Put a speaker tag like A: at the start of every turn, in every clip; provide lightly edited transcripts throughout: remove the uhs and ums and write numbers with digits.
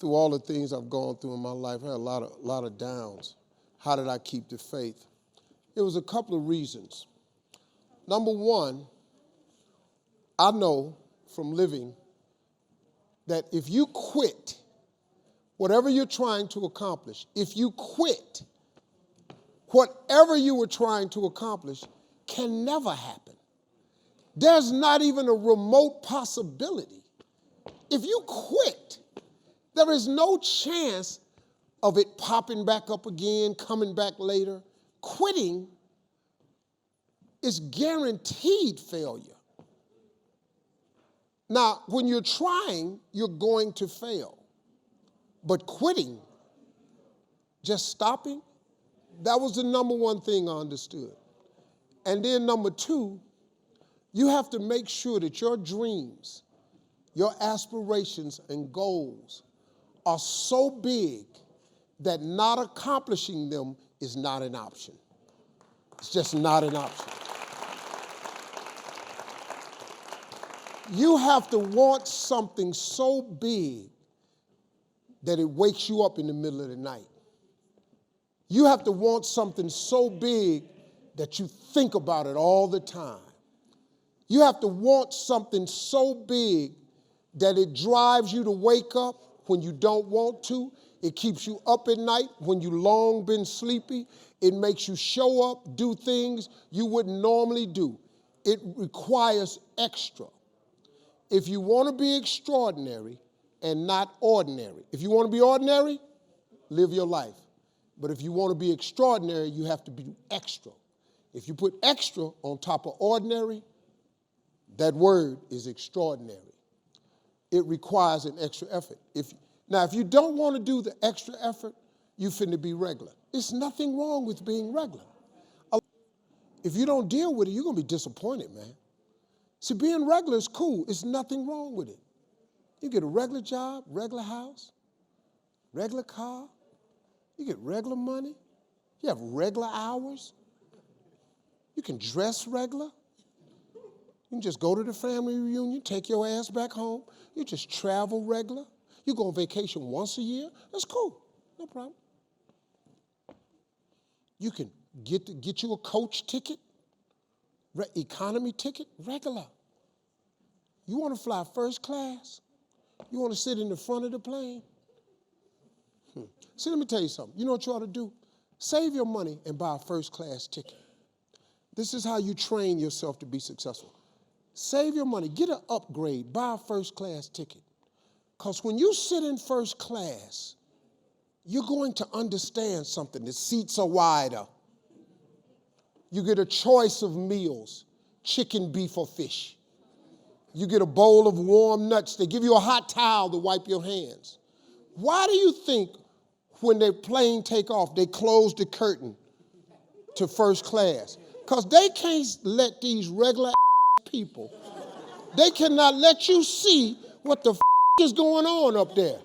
A: through all the things I've gone through in my life, I had a lot of downs. How did I keep the faith? It was a couple of reasons. Number one, I know from living that if you quit whatever you're trying to accomplish, if you quit, whatever you were trying to accomplish can never happen. There's not even a remote possibility. If you quit, there is no chance of it popping back up again, coming back later. Quitting is guaranteed failure. Now, when you're trying, you're going to fail. But quitting, just stopping, that was the number one thing I understood. And then number two, you have to make sure that your dreams, your aspirations and goals are so big that not accomplishing them is not an option. It's just not an option. You have to want something so big that it wakes you up in the middle of the night. You have to want something so big that you think about it all the time. You have to want something so big that it drives you to wake up when you don't want to. It keeps you up at night when you long been sleepy. It makes you show up, do things you wouldn't normally do. It requires extra. If you want to be extraordinary and not ordinary, if you want to be ordinary, live your life. But if you want to be extraordinary, you have to be extra. If you put extra on top of ordinary, that word is extraordinary. It requires an extra effort. If you don't want to do the extra effort, you finna be regular. There's nothing wrong with being regular. If you don't deal with it, you're going to be disappointed, man. See, being regular is cool. There's nothing wrong with it. You get a regular job, regular house, regular car. You get regular money. You have regular hours. You can dress regular. You can just go to the family reunion, take your ass back home. You just travel regular. You go on vacation once a year. That's cool. No problem. You can get you a coach ticket, economy ticket, regular. You want to fly first class? You want to sit in the front of the plane? See, let me tell you something. You know what you ought to do? Save your money and buy a first class ticket. This is how you train yourself to be successful. Save your money. Get an upgrade. Buy a first class ticket. Because when you sit in first class, you're going to understand something. The seats are wider. You get a choice of meals, chicken, beef, or fish. You get a bowl of warm nuts. They give you a hot towel to wipe your hands. Why do you think when the plane take off, they close the curtain to first class? Because they can't let these regular people, they cannot let you see what the is going on up there,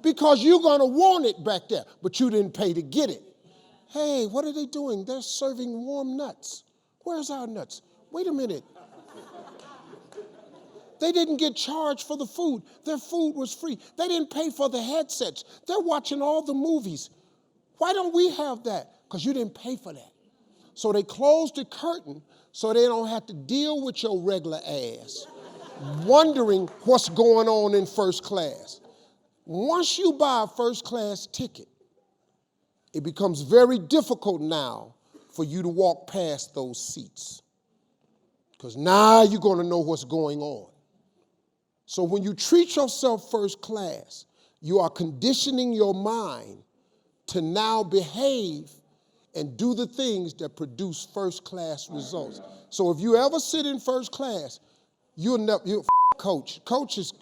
A: because you're going to want it back there, but you didn't pay to get it. Hey, what are they doing? They're serving warm nuts. Where's our nuts? Wait a minute. They didn't get charged for the food. Their food was free. They didn't pay for the headsets. They're watching all the movies. Why don't we have that? Because you didn't pay for that. So they closed the curtain so they don't have to deal with your regular ass wondering what's going on in first class. Once you buy a first class ticket, it becomes very difficult now for you to walk past those seats, because now you're going to know what's going on. So when you treat yourself first class, you are conditioning your mind to now behave and do the things that produce first class results. So if you ever sit in first class, you're coach. Coach is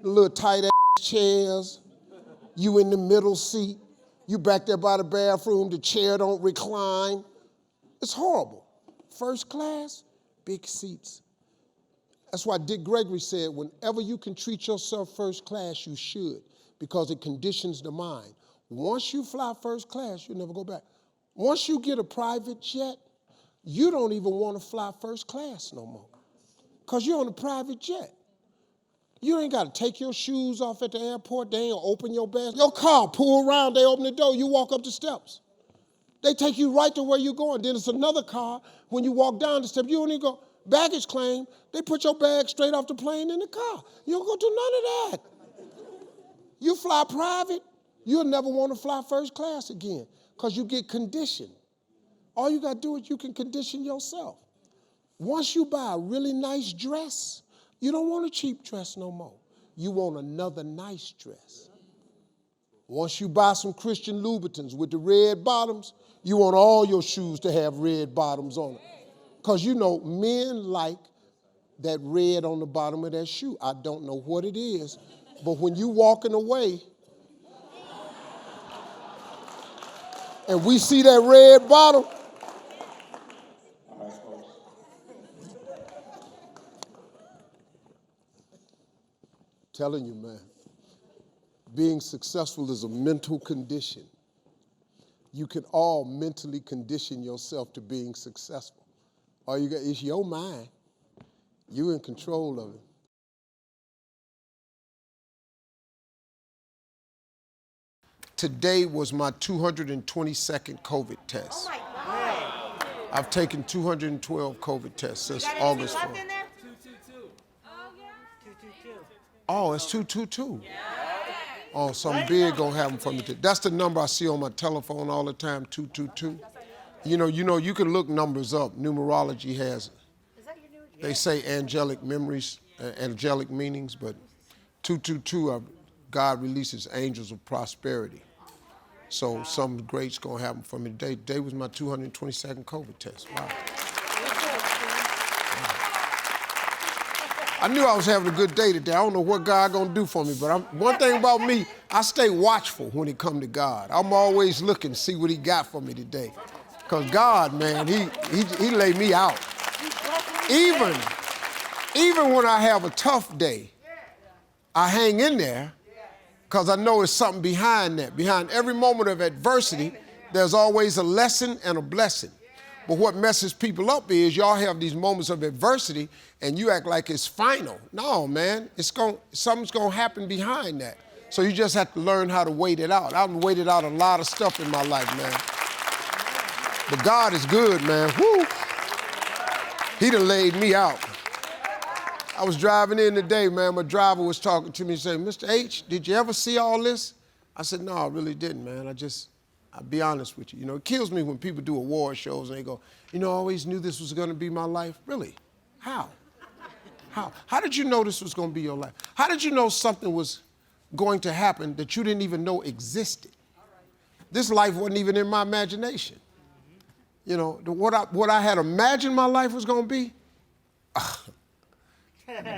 A: little tight ass chairs. You in the middle seat. You back there by the bathroom. The chair don't recline. It's horrible. First class, big seats. That's why Dick Gregory said, whenever you can treat yourself first class, you should, because it conditions the mind. Once you fly first class, you'll never go back. Once you get a private jet, you don't even want to fly first class no more, because you're on a private jet. You ain't got to take your shoes off at the airport. They ain't open your bag. Your car, pull around, they open the door, you walk up the steps. They take you right to where you're going. Then it's another car. When you walk down the steps, you don't even go, baggage claim, they put your bag straight off the plane in the car. You don't go do none of that. You fly private, you'll never want to fly first class again because you get conditioned. All you got to do is you can condition yourself. Once you buy a really nice dress, you don't want a cheap dress no more. You want another nice dress. Once you buy some Christian Louboutins with the red bottoms, you want all your shoes to have red bottoms on them. Because you know, men like that red on the bottom of that shoe. I don't know what it is, but when you walking away and we see that red bottom, telling you, man, being successful is a mental condition. You can all mentally condition yourself to being successful. All you got is your mind. You're in control of it. Today was my 222nd COVID test.
B: Oh my God.
A: I've taken 212 COVID tests since August 4th.
B: 222. Oh, yeah. 222.
A: Oh, it's 222. Yeah. Oh, something big gonna happen for me today. That's the number I see on my telephone all the time, 222. You know, you can look numbers up. Numerology has it. They say angelic memories, angelic meanings, but 222, God releases angels of prosperity. So something great's gonna happen for me today. Today was my 222nd COVID test. Wow. I knew I was having a good day today. I don't know what God gonna do for me, but one thing about me, I stay watchful when it come to God. I'm always looking to see what he got for me today. Because God, man, he laid me out. Even when I have a tough day, I hang in there because I know there's something behind that. Behind every moment of adversity, there's always a lesson and a blessing. But what messes people up is y'all have these moments of adversity and you act like it's final. No, man, something's going to happen behind that. So you just have to learn how to wait it out. I've waited out a lot of stuff in my life, man. But God is good, man. Woo! He done laid me out. I was driving in today, man. My driver was talking to me and saying, Mr. H, did you ever see all this? I said, no, I really didn't, man. I'll be honest with you. You know, it kills me when people do award shows and they go, you know, I always knew this was going to be my life. Really? How? How did you know this was going to be your life? How did you know something was going to happen that you didn't even know existed? This life wasn't even in my imagination. You know, what I had imagined my life was going to be,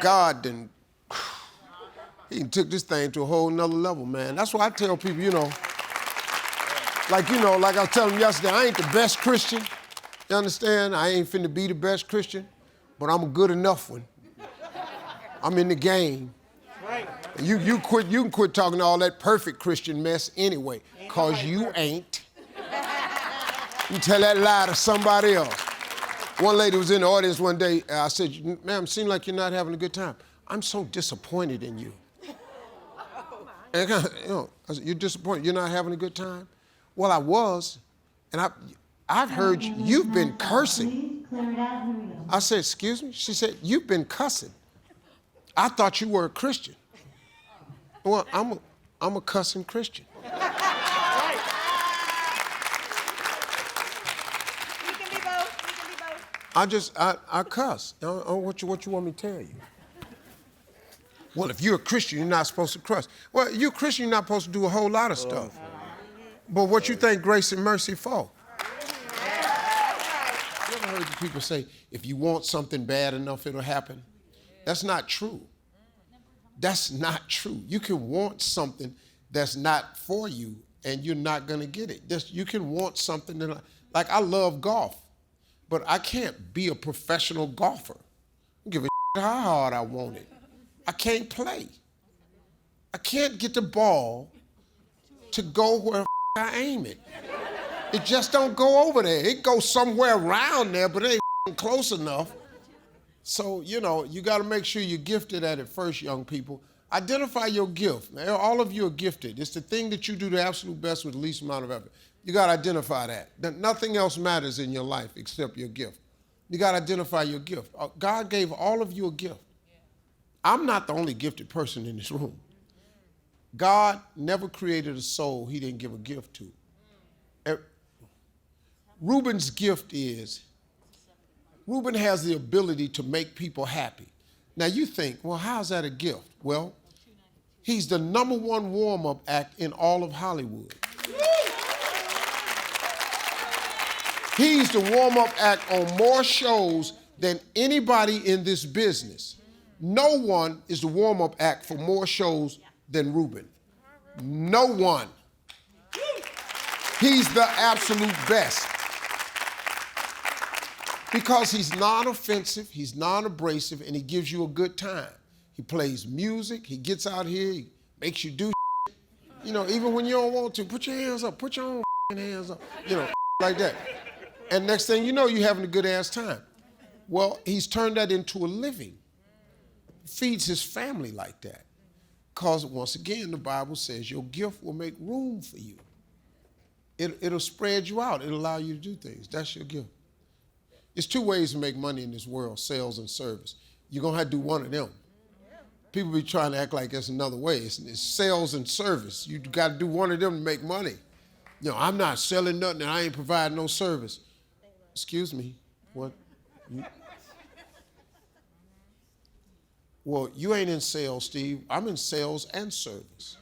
A: God didn't, he took this thing to a whole nother level, man. That's why I tell people, like I was telling them yesterday, I ain't the best Christian. You understand? I ain't finna be the best Christian, but I'm a good enough one. I'm in the game.
B: Right.
A: You can quit talking all that perfect Christian mess anyway, cause you ain't. You tell that lie to somebody else. One lady was in the audience one day. I said, ma'am, it seems like you're not having a good time. I'm so disappointed in you. And I said, you're disappointed? You're not having a good time? Well, I was, and I've heard you've been cursing. I said, excuse me? She said, you've been cussing. I thought you were a Christian. Well, I'm a cussing Christian. I cuss. What you want me to tell you? Well, if you're a Christian, you're not supposed to cuss. Well, you're a Christian, you're not supposed to do a whole lot of stuff. But what you think grace and mercy for? You ever heard the people say, if you want something bad enough, it'll happen? That's not true. That's not true. You can want something that's not for you, and you're not going to get it. You can want something like I love golf. But I can't be a professional golfer. I don't give a shit how hard I want it. I can't play. I can't get the ball to go where I aim it. It just don't go over there. It goes somewhere around there, but it ain't close enough. So, you know, you got to make sure you're gifted at it first, young people. Identify your gift. Man, all of you are gifted. It's the thing that you do the absolute best with the least amount of effort. You got to identify that. Nothing else matters in your life except your gift. You got to identify your gift. God gave all of you a gift. I'm not the only gifted person in this room. God never created a soul he didn't give a gift to. Reuben's gift is, Reuben has the ability to make people happy. Now you think, well, how's that a gift? Well, he's the #1 warm-up act in all of Hollywood. He's the warm-up act on more shows than anybody in this business. No one is the warm-up act for more shows than Reuben. No one. He's the absolute best. Because he's non-offensive, he's non-abrasive, and he gives you a good time. He plays music, he gets out here, he makes you do shit. You know, even when you don't want to, put your hands up, put your own hands up, you know, like that. And next thing you know, you're having a good ass time. Well, he's turned that into a living. Feeds his family like that. Because once again, the Bible says your gift will make room for you. It'll spread you out. It'll allow you to do things. That's your gift. There's 2 ways to make money in this world, sales and service. You're going to have to do one of them. People be trying to act like there's another way. It's sales and service. You got to do one of them to make money. You know, I'm not selling nothing and I ain't providing no service. Excuse me. What? Well, you ain't in sales, Steve. I'm in sales and service.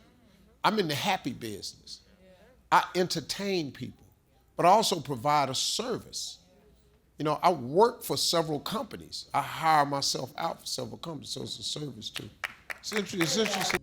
A: I'm in the happy business. I entertain people, but I also provide a service. You know, I work for several companies. I hire myself out for several companies, so it's a service too. It's interesting.